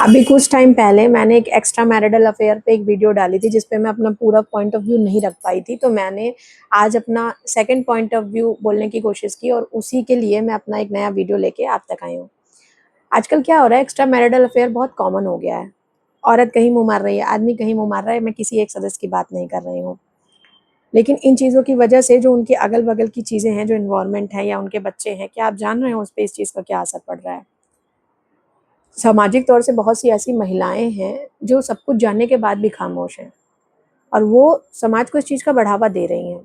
अभी कुछ टाइम पहले मैंने एक एक्स्ट्रा मैरिटल अफेयर पे एक वीडियो डाली थी जिस पे मैं अपना पूरा पॉइंट ऑफ व्यू नहीं रख पाई थी, तो मैंने आज अपना सेकंड पॉइंट ऑफ व्यू बोलने की कोशिश की और उसी के लिए मैं अपना एक नया वीडियो लेके आप तक आई हूँ। आजकल क्या हो रहा है, एक्स्ट्रा मैरिटल अफेयर बहुत कॉमन हो गया है। औरत कहीं मुँह मार रही है, आदमी कहीं मुँह मार रहा है। मैं किसी एक सदस्य की बात नहीं कर रही हूँ, लेकिन इन चीज़ों की वजह से जो उनके अगल बगल की चीज़ें हैं, जो इन्वायरमेंट है या उनके बच्चे हैं, क्या आप जान रहे हैं उस पर इस चीज़ का क्या असर पड़ रहा है? सामाजिक तौर से बहुत सी ऐसी महिलाएं हैं जो सब कुछ जानने के बाद भी खामोश हैं और वो समाज को इस चीज़ का बढ़ावा दे रही हैं।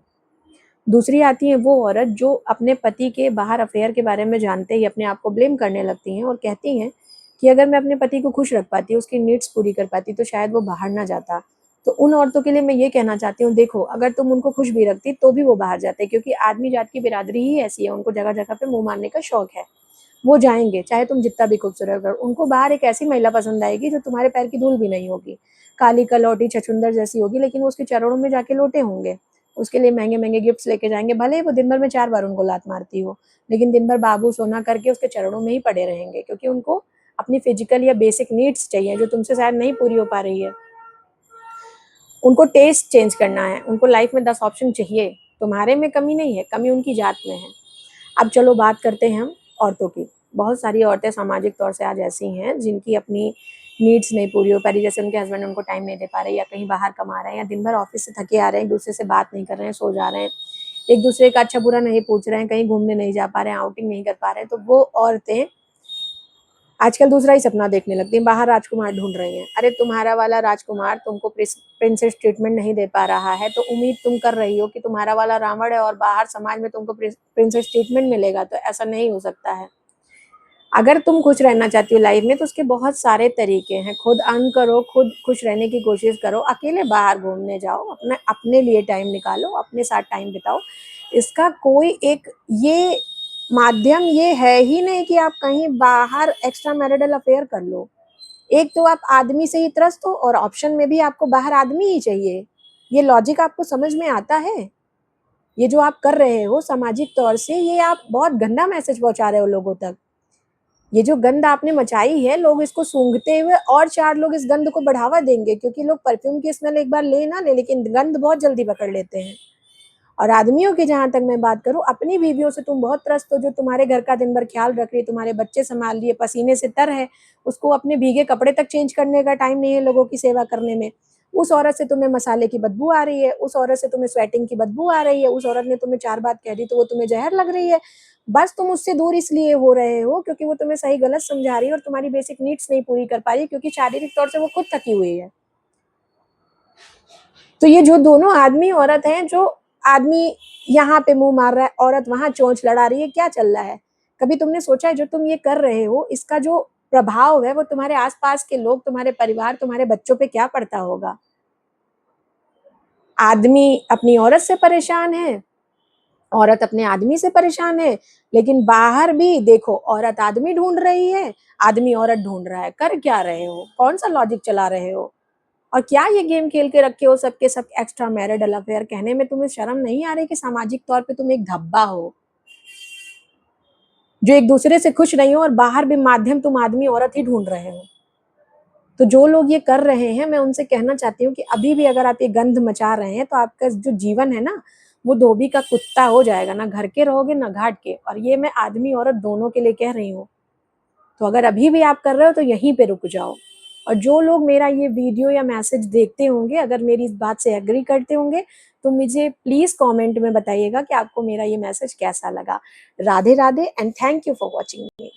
दूसरी आती है वो औरत जो अपने पति के बाहर अफेयर के बारे में जानते ही अपने आप को ब्लेम करने लगती हैं और कहती हैं कि अगर मैं अपने पति को खुश रख पाती, उसकी नीड्स पूरी कर पाती, तो शायद वो बाहर ना जाता। तो उन औरतों के लिए मैं ये कहना चाहती हूँ, देखो, अगर तुम उनको खुश भी रखती तो भी वो बाहर जाते, क्योंकि आदमी जात की बिरादरी ही ऐसी है, उनको जगह जगह पे मुंह मारने का शौक है। वो जाएँगे, चाहे तुम जितना भी खूबसूरत करो। उनको बाहर एक ऐसी महिला पसंद आएगी जो तुम्हारे पैर की धूल भी नहीं होगी। काली कलौटी छछूंदर जैसी होगी, लेकिन वो उसके चरणों में जाके लोटे होंगे। उसके लिए महँगे-महँगे गिफ्ट्स लेके जाएँगे, भले ही वो दिन भर में 4 बार उनको लात मारती हो, लेकिन दिन भर बाबू सोना करके उसके चरणों में ही पड़े रहेंगे, क्योंकि उनको अपनी फिजिकल या बेसिक नीड्स चाहिए जो तुमसे शायद नहीं पूरी हो पा रही है। उनको टेस्ट चेंज करना है, उनको लाइफ में 10 ऑप्शन चाहिए। तुम्हारे में कमी नहीं है, कमी उनकी जात में है। अब चलो बात करते हैं हम औरतों की। बहुत सारी औरतें सामाजिक तौर से आज ऐसी हैं जिनकी अपनी नीड्स नहीं पूरी हो पा रही, जैसे उनके हस्बैंड उनको टाइम नहीं दे पा रहे, या कहीं बाहर कमा रहे हैं, या दिन भर ऑफिस से थके आ रहे हैं, एक दूसरे से बात नहीं कर रहे हैं, सो जा रहे हैं, एक दूसरे का अच्छा बुरा नहीं पूछ रहे हैं, कहीं घूमने नहीं जा पा रहे हैं, आउटिंग नहीं कर पा रहे हैं। तो वो औरतें आजकल दूसरा ही सपना देखने लगती हैं, बाहर राजकुमार ढूंढ रही हैं। अरे तुम्हारा वाला राजकुमार तुमको प्रिंसेस ट्रीटमेंट नहीं दे पा रहा है, तो उम्मीद तुम कर रही हो कि तुम्हारा वाला रावण है और बाहर समाज में तुमको प्रिंसेस ट्रीटमेंट मिलेगा, तो ऐसा नहीं हो सकता है। अगर तुम खुश रहना चाहती हो लाइफ में, तो उसके बहुत सारे तरीके हैं। खुद अर्न करो, खुद खुश रहने की कोशिश करो, अकेले बाहर घूमने जाओ, अपने अपने लिए टाइम निकालो, अपने साथ टाइम बिताओ। इसका कोई एक ये माध्यम ये है ही नहीं कि आप कहीं बाहर एक्स्ट्रा मैरिटल अफेयर कर लो। एक तो आप आदमी से ही त्रस्त हो और ऑप्शन में भी आपको बाहर आदमी ही चाहिए। ये लॉजिक आपको समझ में आता है? ये जो आप कर रहे हो सामाजिक तौर से, ये आप बहुत गंदा मैसेज पहुंचा रहे हो लोगों तक। ये जो गंध आपने मचाई है, लोग इसको सूंघते हुए और 4 लोग इस गंध को बढ़ावा देंगे, क्योंकि लोग परफ्यूम की स्मेल एक बार ले ना ले, लेकिन गंध बहुत जल्दी पकड़ लेते हैं। और आदमियों की जहाँ तक मैं बात करूँ, अपनी बीवियों से तुम बहुत त्रस्त हो, जो तुम्हारे घर का दिन भर ख्याल रख रही है, तुम्हारे बच्चे संभाल रही है, पसीने से तर है, उसको अपने भीगे कपड़े तक चेंज करने का टाइम नहीं है लोगों की सेवा करने में। उस औरत से तुम्हें मसाले की बदबू आ रही है, उस औरत से तुम्हें स्वेटिंग की बदबू आ रही है, उस औरत ने तुम्हें 4 बात कह दी तो वो तुम्हें ज़हर लग रही है। बस तुम उससे दूर इसलिए हो रहे हो क्योंकि वो तुम्हें सही गलत समझा रही है और तुम्हारी बेसिक नीड्स नहीं पूरी कर पा रही, क्योंकि शारीरिक तौर से वो खुद थकी हुई है। तो ये जो दोनों आदमी औरत हैं, जो आदमी यहाँ पे मुंह मार रहा है, औरत वहां चोंच लड़ा रही है, क्या चल रहा है? कभी तुमने सोचा है जो तुम ये कर रहे हो, इसका जो प्रभाव है वो तुम्हारे आसपास के लोग, तुम्हारे परिवार, तुम्हारे बच्चों पे क्या पड़ता होगा? आदमी अपनी औरत से परेशान है, औरत अपने आदमी से परेशान है, लेकिन बाहर भी देखो, औरत आदमी ढूंढ रही है, आदमी औरत ढूंढ रहा है। कर क्या रहे हो? कौन सा लॉजिक चला रहे हो? और क्या ये गेम खेल के रखे हो सबके सब एक्स्ट्रा मैरिटल अफेयर? कहने में तुम्हें शर्म नहीं आ रही कि सामाजिक तौर पे तुम एक धब्बा हो, जो एक दूसरे से खुश नहीं हो और बाहर भी माध्यम तुम आदमी औरत ही ढूंढ रहे हो? तो जो लोग ये कर रहे हैं, मैं उनसे कहना चाहती हूँ कि अभी भी अगर आप ये गंध मचा रहे हैं, तो आपका जो जीवन है ना, वो धोबी का कुत्ता हो जाएगा। ना घर के रहोगे ना घाट के। और ये मैं आदमी औरत दोनों के लिए कह रही हूँ। तो अगर अभी भी आप कर रहे हो तो यहीं पे रुक जाओ। और जो लोग मेरा ये वीडियो या मैसेज देखते होंगे, अगर मेरी इस बात से एग्री करते होंगे, तो मुझे प्लीज कमेंट में बताइएगा कि आपको मेरा ये मैसेज कैसा लगा। Radhe Radhe and thank you for watching me.